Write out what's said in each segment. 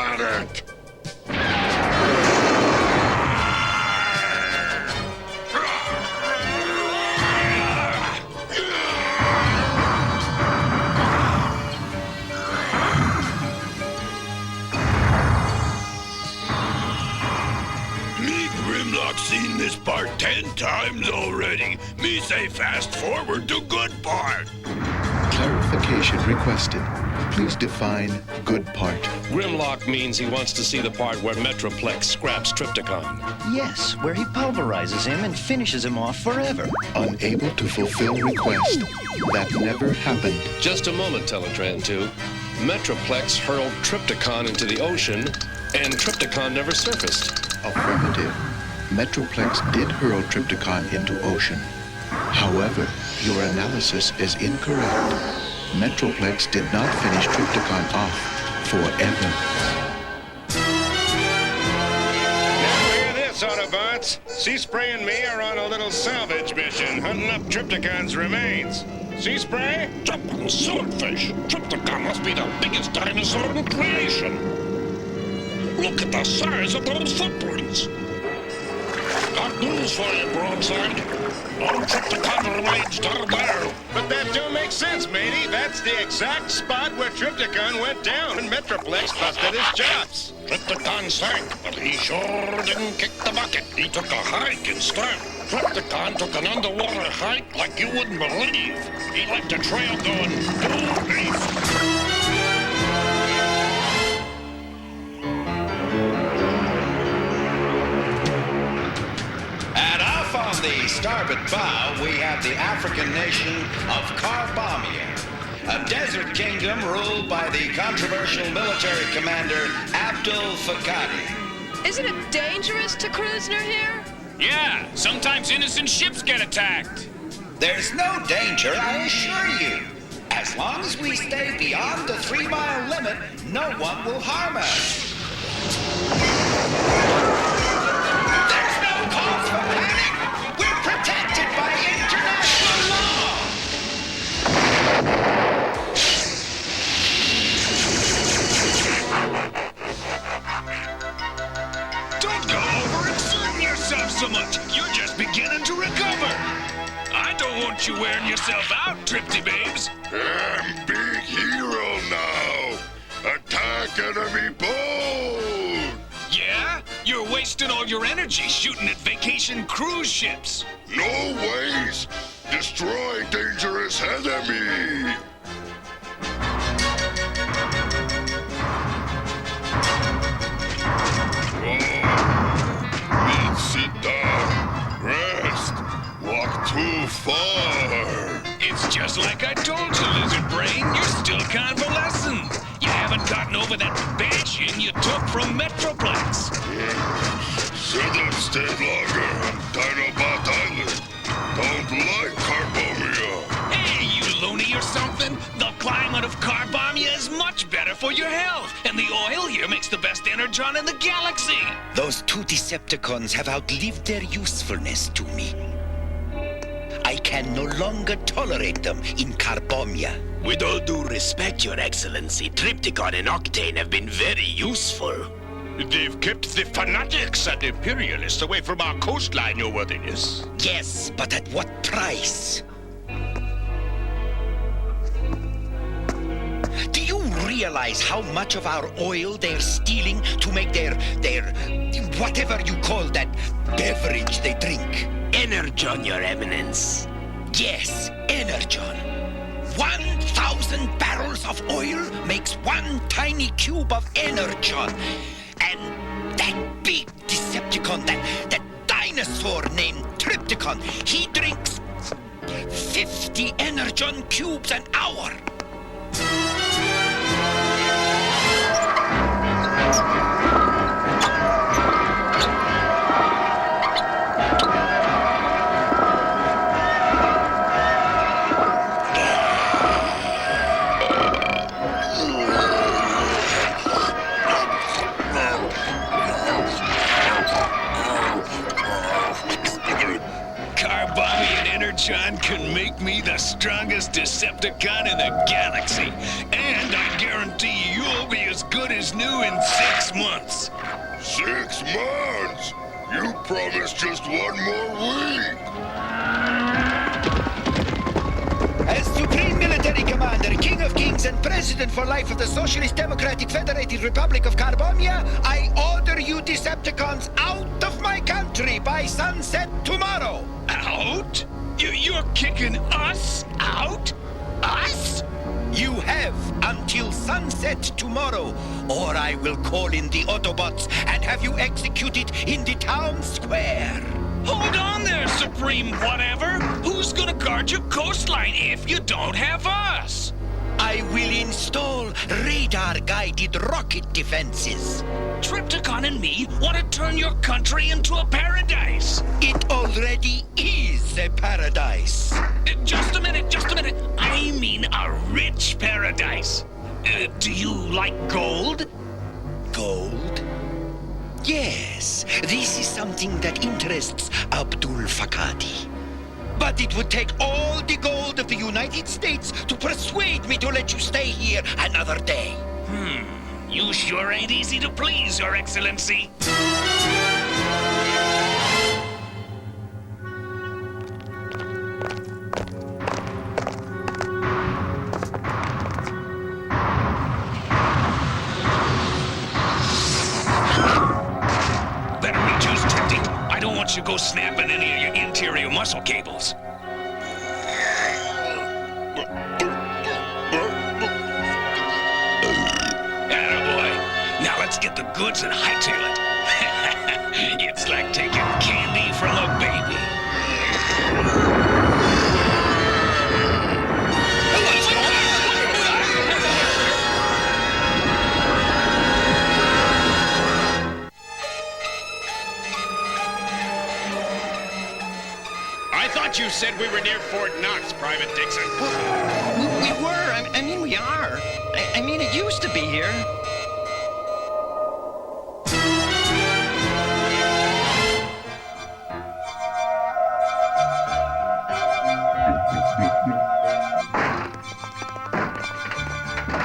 planet! Seen this part 10 times already. Me say fast forward to good part. Clarification requested. Please define good part. Grimlock means he wants to see the part where Metroplex scraps Trypticon. Yes, where he pulverizes him and finishes him off forever. Unable to fulfill request. That never happened. Just a moment, Teletran 2. Metroplex hurled Trypticon into the ocean, and Trypticon never surfaced. Affirmative. Metroplex did hurl Trypticon into ocean. However, your analysis is incorrect. Metroplex did not finish Trypticon off forever. Now hear this, Autobots. Sea-Spray and me are on a little salvage mission, hunting up Trypticon's remains. Sea-Spray? Jumping swordfish! Trypticon must be the biggest dinosaur in creation! Look at the size of those footprints! Got news for you, Broadside. All Trypticon remains down there. But that don't make sense, matey. That's the exact spot where Trypticon went down and Metroplex busted his chops. Trypticon sank, but he sure didn't kick the bucket. He took a hike instead. Trypticon took an underwater hike like you wouldn't believe. He left a trail going due beef. On the starboard bow, we have the African nation of Carbomia, a desert kingdom ruled by the controversial military commander Abdul Fakadi. Isn't it dangerous to cruise near here? Yeah, sometimes innocent ships get attacked. There's no danger, I assure you. As long as we stay beyond the 3-mile limit, no one will harm us. There's no cause for panic! We're protected by international law! Don't go overexerting yourself so much. You're just beginning to recover. I don't want you wearing yourself out, Tripty Babes. I'm big hero now. Attack enemy boat. Yeah? You're wasting all your energy shooting at vacation cruise ships. No ways. Destroy dangerous enemy. Sit down. Rest. Walk too far. It's just like I told you, Lizard Brain. You're still convalescent. You haven't gotten over that bashing you took from Metroplex. Should have stayed longer on Dinobot Island. Don't like Carbomia. Hey, you loony or something? The climate of Carbomia is much better for your health, and the oil here makes the best energon in the galaxy. Those two Decepticons have outlived their usefulness to me. I can no longer tolerate them in Carbomia. With all due respect, Your Excellency, Trypticon and Octane have been very useful. They've kept the fanatics and imperialists away from our coastline, Your Worthiness. Yes, but at what price? Do you realize how much of our oil they're stealing to make their whatever you call that beverage they drink? Energon, Your Eminence. Yes, Energon. 1,000 barrels of oil makes one tiny cube of Energon. And that big Decepticon, that dinosaur named Trypticon, he drinks 50 Energon cubes an hour. Energon can make me the strongest Decepticon in the galaxy. And I guarantee you'll be as good as new in 6 months. 6 months? You promised just 1 more week. As Supreme Military Commander, King of Kings, and President for life of the Socialist Democratic Federated Republic of Carbomia, I order you Decepticons out of my country by sunset tomorrow! Out? You're kicking us out? Us? You have until sunset tomorrow, or I will call in the Autobots and have you executed in the town square. Hold on there, Supreme Whatever. Who's gonna guard your coastline if you don't have us? I will install radar-guided rocket defenses. Trypticon and me want to turn your country into a paradise. It already is a paradise. Just a minute. I mean a rich paradise. Do you like gold? Gold? Yes, this is something that interests Abdul Fakadi. But it would take all the gold of the United States to persuade me to let you stay here another day. You sure ain't easy to please, Your Excellency. Better reduce drifting. I don't want you to go snapping any of your interior muscle cables. Attaboy. Now let's get the goods and hightail it. It's like taking candy from a baby. I thought you said we were near Fort Knox, Private Dixon. We were. I mean, we are. I mean, it used to be here.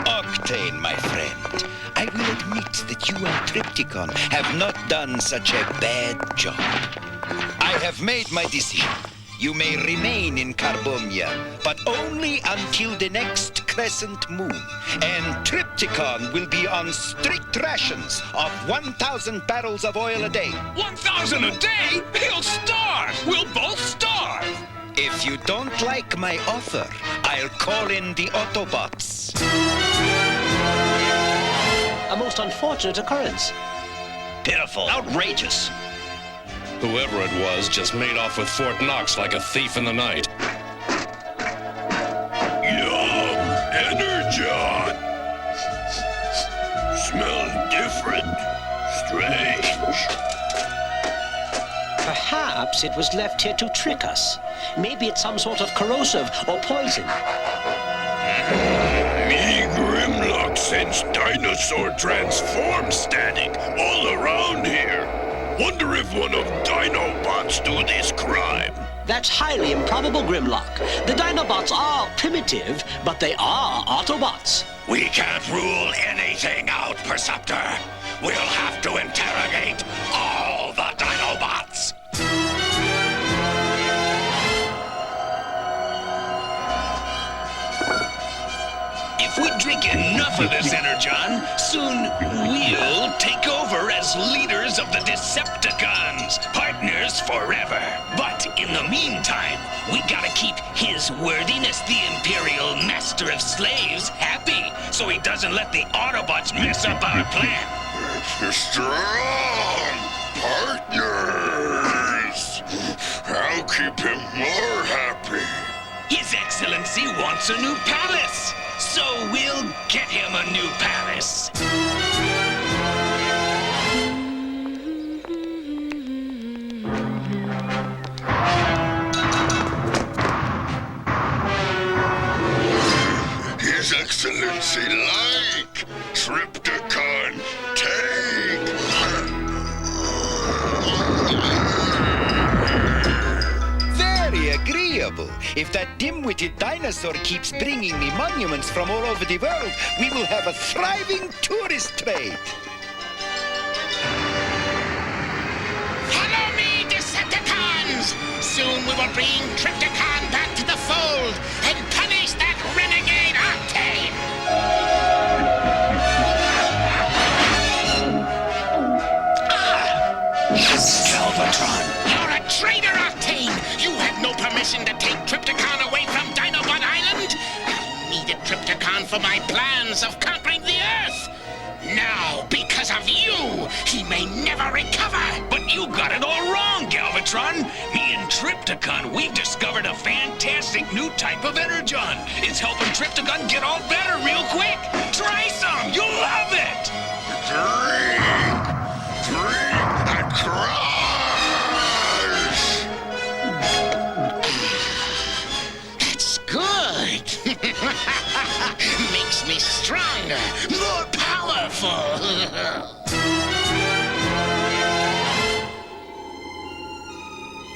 Octane, my friend, I will admit that you and Trypticon have not done such a bad job. I have made my decision. You may remain in Carbomia, but only until the next crescent moon. And Trypticon will be on strict rations of 1,000 barrels of oil a day. 1,000 a day? He'll starve! We'll both starve! If you don't like my offer, I'll call in the Autobots. A most unfortunate occurrence. Pitiful. Outrageous. Whoever it was just made off with Fort Knox like a thief in the night. Yum! Energon! Smells different. Strange. Perhaps it was left here to trick us. Maybe it's some sort of corrosive or poison. Me Grimlock sends dinosaur transform static all around here. Wonder if one of Dinobots do this crime. That's highly improbable, Grimlock. The Dinobots are primitive, but they are Autobots. We can't rule anything out, Perceptor. We'll have to interrogate all the Dinobots. If we drink enough of this Energon, soon we'll take over as leaders of the Decepticons, partners forever. But in the meantime, we gotta keep His Worthiness the Imperial Master of Slaves happy, so he doesn't let the Autobots mess up our plan. Strong partners. I'll keep him more happy. His Excellency wants a new palace, so we'll get him a new palace. His Excellency like Trypticon, take. Very agreeable. If that dim-witted dinosaur keeps bringing me monuments from all over the world, we will have a thriving tourist trade. Follow me, Decepticons! Soon we will bring Trypticon back to the fold and punish that renegade Octane! Galvatron! You're a traitor, Octane! You had no permission to take Trypticon away from Dinobot Island! I needed Trypticon for my plans of conquering the Earth! Now, because of you, he may never recover! But you got it all wrong, Galvatron! Me and Trypticon, we've discovered a fantastic new type of energon! It's helping Trypticon get all better real quick! Try some! You'll love it! That's good! Makes me stronger, more powerful!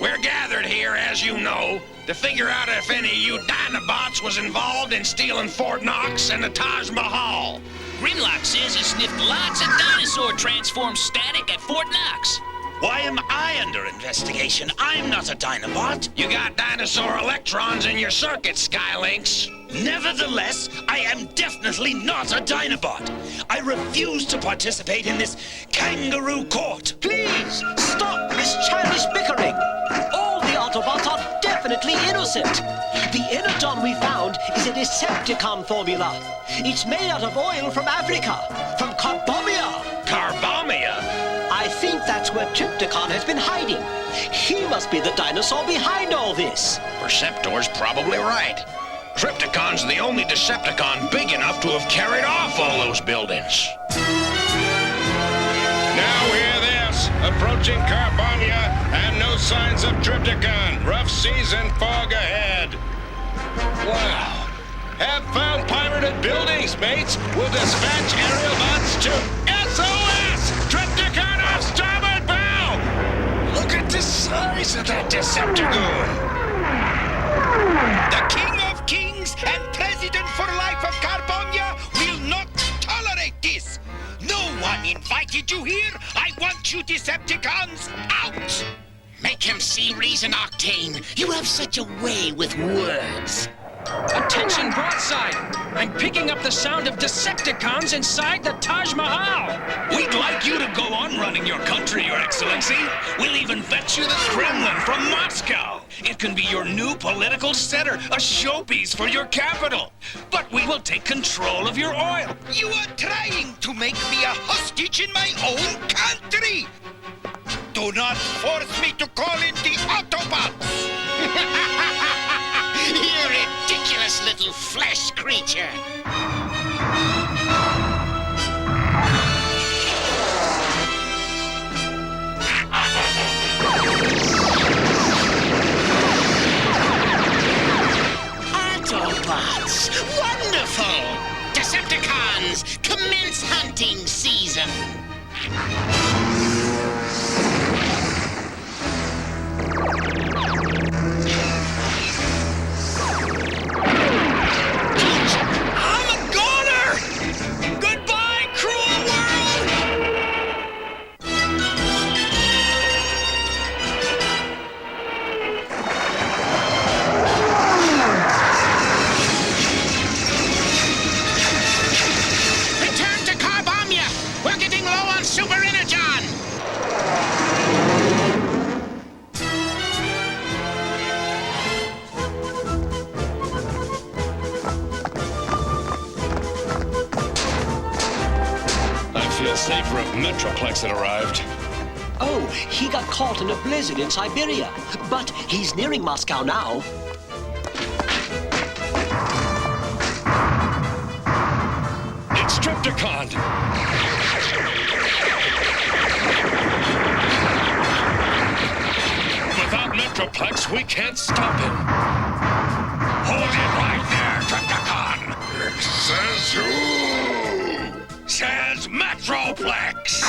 We're gathered here, as you know, to figure out if any of you Dinobots was involved in stealing Fort Knox and the Taj Mahal. Grimlock says he sniffed lots of dinosaur transformed static at Fort Knox. Why am I under investigation? I'm not a Dinobot. You got dinosaur electrons in your circuit, Skylinks. Nevertheless, I am definitely not a Dinobot. I refuse to participate in this kangaroo court. Please, stop this childish bickering. All the Autobots are definitely innocent. The energon we found is a Decepticon formula. It's made out of oil from Africa, from Carbomia. Carbomia? I think that's where Trypticon has been hiding. He must be the dinosaur behind all this. Perceptor's probably right. Trypticon's the only Decepticon big enough to have carried off all those buildings. Now hear this. Approaching Carbomia and no signs of Trypticon. Rough seas and fog ahead. Wow. Have found pirated buildings, mates. We'll dispatch aerial bots to SOS! Trypticon off starboard bow! Look at the size of that Decepticon! The King of Kings and President for Life of Carbomia will not tolerate this. No one invited you here. I want you Decepticons out. Make him see reason, Octane. You have such a way with words. Attention broadside! I'm picking up the sound of Decepticons inside the Taj Mahal! We'd like you to go on running your country, Your Excellency. We'll even fetch you the Kremlin from Moscow. It can be your new political center, a showpiece for your capital. But we will take control of your oil. You are trying to make me a hostage in my own country. Do not force me to call in the Autobots. You ridiculous little flesh creature! Autobots! Wonderful! Decepticons, commence hunting season! Safer if Metroplex had arrived. Oh, he got caught in a blizzard in Siberia. But he's nearing Moscow now. It's Trypticon! Without Metroplex, we can't stop him. Hold it right there, Trypticon! Says who? Says Metroplex!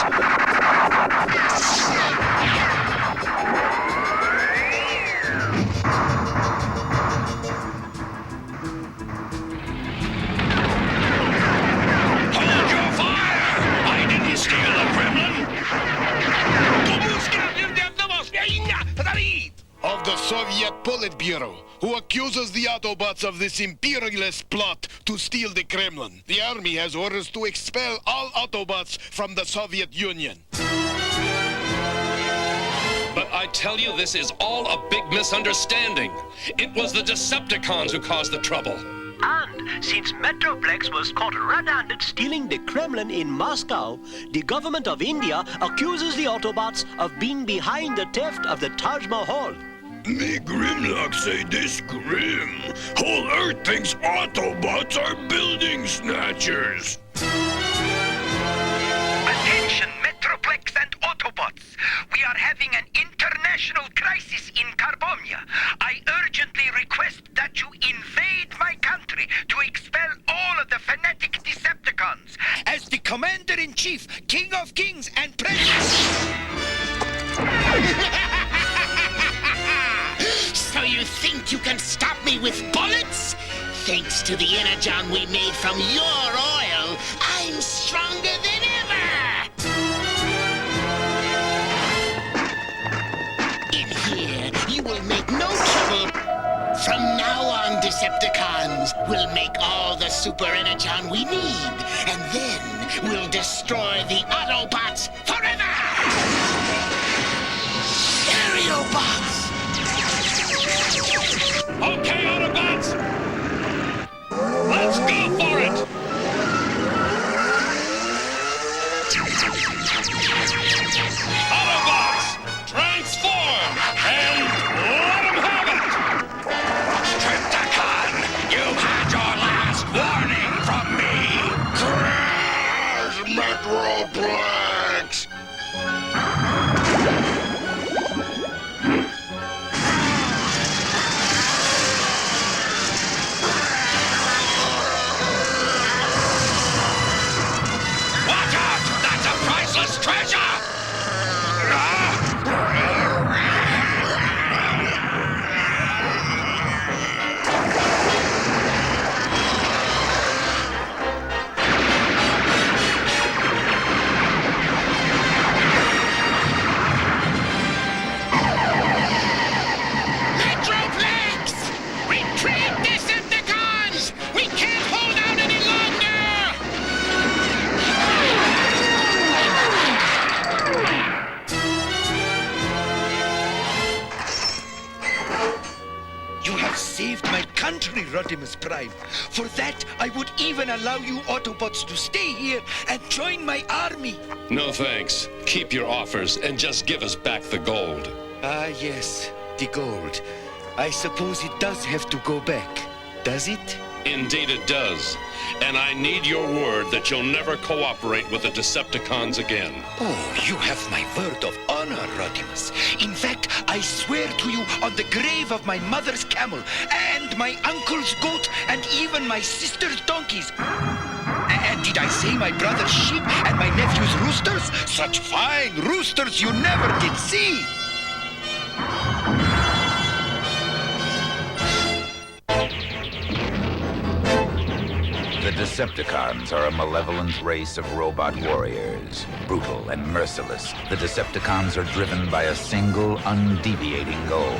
Soviet Politburo, who accuses the Autobots of this imperialist plot to steal the Kremlin. The army has orders to expel all Autobots from the Soviet Union. But I tell you, this is all a big misunderstanding. It was the Decepticons who caused the trouble. And since Metroplex was caught red-handed stealing the Kremlin in Moscow, the government of India accuses the Autobots of being behind the theft of the Taj Mahal. Me Grimlock say this grim. Whole Earth thinks Autobots are building snatchers. Attention, Metroplex and Autobots. We are having an international crisis in Carbomia. I urgently request that you invade my country to expel all of the fanatic Decepticons. As the Commander-in-Chief, King of Kings, and President... So you think you can stop me with bullets? Thanks to the energon we made from your oil, I'm stronger than ever! In here, you will make no trouble. From now on, Decepticons, we'll make all the super energon we need, and then we'll destroy the Autobots forever! Aerobots! Okay, Autobots! Let's go for it! Autobots, transform! And let them have it! Triptychon, you've had your last warning from me! Crash, Metroplex! Treasure! Metroplex! Retreat, Decepticons! We can't hold out any longer! You have saved my country, Rodimus Prime. For that, I would even allow you Autobots to stay here and join my army. No thanks. Keep your offers and just give us back the gold. Ah, yes, the gold. I suppose it does have to go back, does it? Indeed it does. And I need your word that you'll never cooperate with the Decepticons again. Oh, you have my word of honor, Rodimus. In fact, I swear to you on the grave of my mother's camel, and my uncle's goat, and even my sister's donkeys. And did I say my brother's sheep and my nephew's roosters? Such fine roosters you never did see! The Decepticons are a malevolent race of robot warriors. Brutal and merciless, the Decepticons are driven by a single, undeviating goal: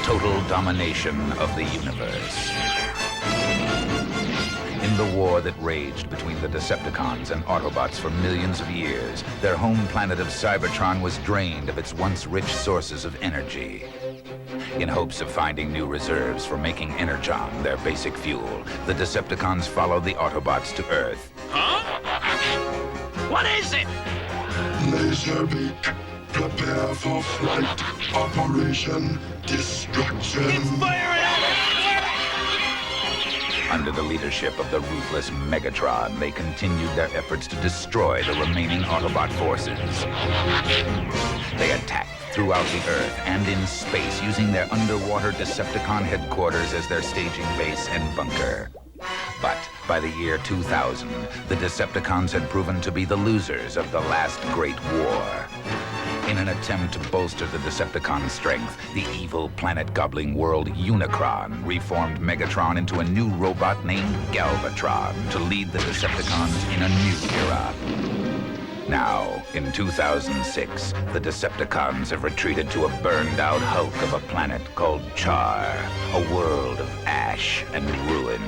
total domination of the universe. In the war that raged between the Decepticons and Autobots for millions of years, their home planet of Cybertron was drained of its once rich sources of energy. In hopes of finding new reserves for making energon their basic fuel, the Decepticons followed the Autobots to Earth. Huh? What is it? Laserbeak, prepare for flight. Operation Destruction. Under the leadership of the ruthless Megatron, they continued their efforts to destroy the remaining Autobot forces. They attacked throughout the Earth and in space, using their underwater Decepticon headquarters as their staging base and bunker. But by the year 2000, the Decepticons had proven to be the losers of the last great war. In an attempt to bolster the Decepticon strength, the evil planet-gobbling world Unicron reformed Megatron into a new robot named Galvatron to lead the Decepticons in a new era. Now, in 2006, the Decepticons have retreated to a burned-out hulk of a planet called Char, a world of ash and ruin.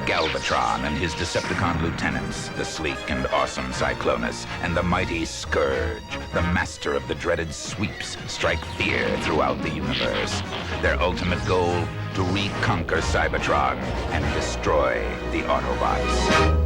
Galvatron and his Decepticon lieutenants, the sleek and awesome Cyclonus, and the mighty Scourge, the master of the dreaded sweeps, strike fear throughout the universe. Their ultimate goal, to reconquer Cybertron and destroy the Autobots.